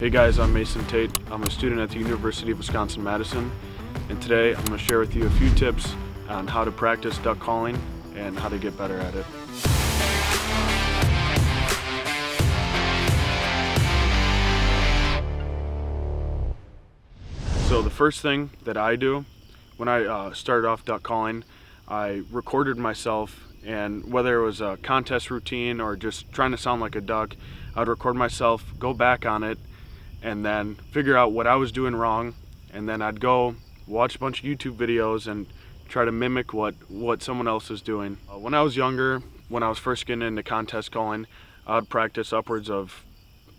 Hey guys, I'm Tait. I'm a student at the University of Wisconsin-Madison, and today I'm going to share with you a few tips on how to practice duck calling and how to get better at it. So the first thing that I do when I started off duck calling, I recorded myself, and whether it was a contest routine or just trying to sound like a duck, I'd record myself, go back on it, and then figure out what I was doing wrong, and then I'd go watch a bunch of YouTube videos and try to mimic what someone else is doing. When I was younger, when I was first getting into contest calling, I'd practice upwards of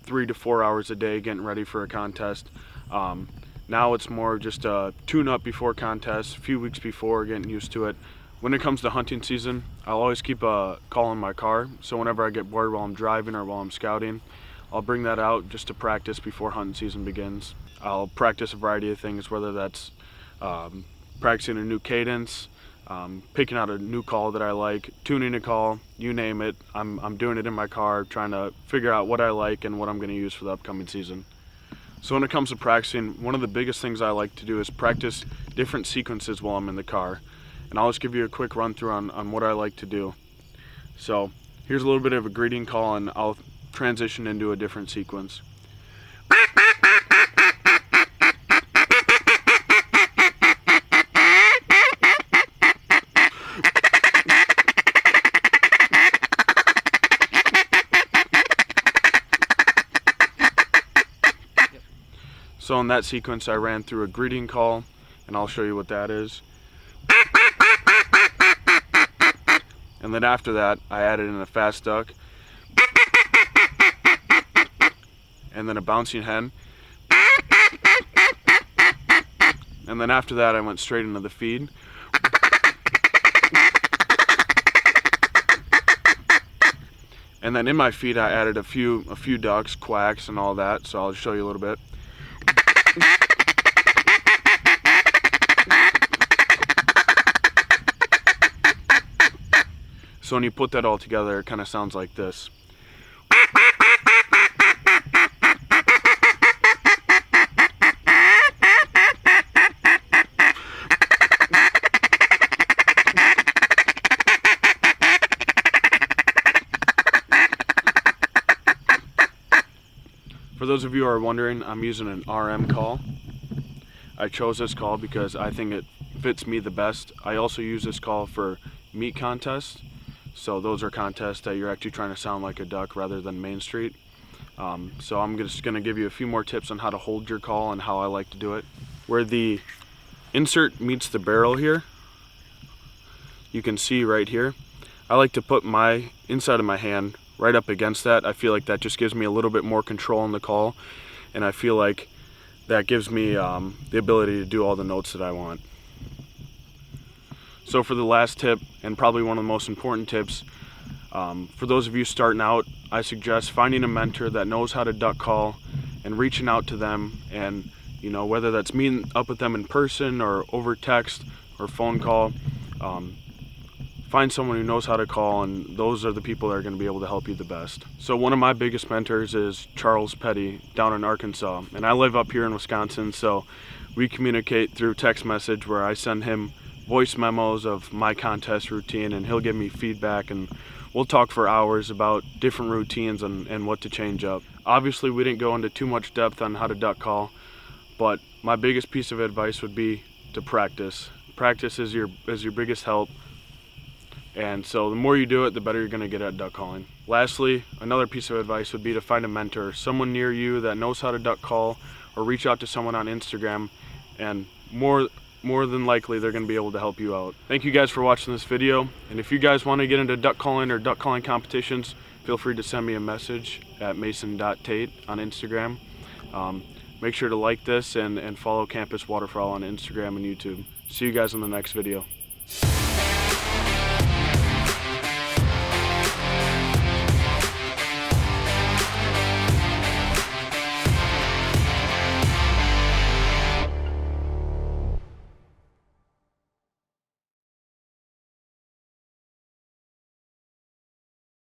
3 to 4 hours a day getting ready for a contest. Now it's more just a tune-up before contest, a few weeks before, getting used to it. When it comes to hunting season, I'll always keep a call in my car, so whenever I get bored while I'm driving or while I'm scouting, I'll bring that out just to practice before hunting season begins. I'll practice a variety of things, whether that's practicing a new cadence, picking out a new call that I like, tuning a call, you name it. I'm doing it in my car, trying to figure out what I like and what I'm going to use for the upcoming season. So when it comes to practicing, one of the biggest things I like to do is practice different sequences while I'm in the car. And I'll just give you a quick run through on what I like to do. So here's a little bit of a greeting call, and I'll transition into a different sequence. So in that sequence I ran through a greeting call, and I'll show you what that is. And then after that I added in a fast duck, and then a bouncing hen, and then after that I went straight into the feed. And then in my feed I added a few ducks, quacks, and all that, so I'll show you a little bit. So when you put that all together, it kind of sounds like this. For those of you who are wondering, I'm using an RM call. I chose this call because I think it fits me the best. I also use this call for meat contests. So those are contests that you're actually trying to sound like a duck rather than Main Street. So I'm just going to give you a few more tips on how to hold your call and how I like to do it. Where the insert meets the barrel here, you can see right here, I like to put my inside of my hand right up against that. I feel like that just gives me a little bit more control in the call, and I feel like that gives me the ability to do all the notes that I want. So for the last tip, and probably one of the most important tips, for those of you starting out, I suggest finding a mentor that knows how to duck call and reaching out to them, and whether that's meeting up with them in person or over text or phone call, find someone who knows how to call, and those are the people that are going to be able to help you the best. So one of my biggest mentors is Charles Petty down in Arkansas, and I live up here in Wisconsin, so we communicate through text message where I send him voice memos of my contest routine, and he'll give me feedback, and we'll talk for hours about different routines and what to change up. Obviously we didn't go into too much depth on how to duck call, but my biggest piece of advice would be to practice. Practice is your biggest help. And so the more you do it, the better you're going to get at duck calling. Lastly, another piece of advice would be to find a mentor, someone near you that knows how to duck call, or reach out to someone on Instagram, and more than likely they're going to be able to help you out. Thank you guys for watching this video, and if you guys want to get into duck calling or duck calling competitions, feel free to send me a message at mason.tait on Instagram. Make sure to like this and follow Campus Waterfowl on Instagram and YouTube. See you guys in the next video.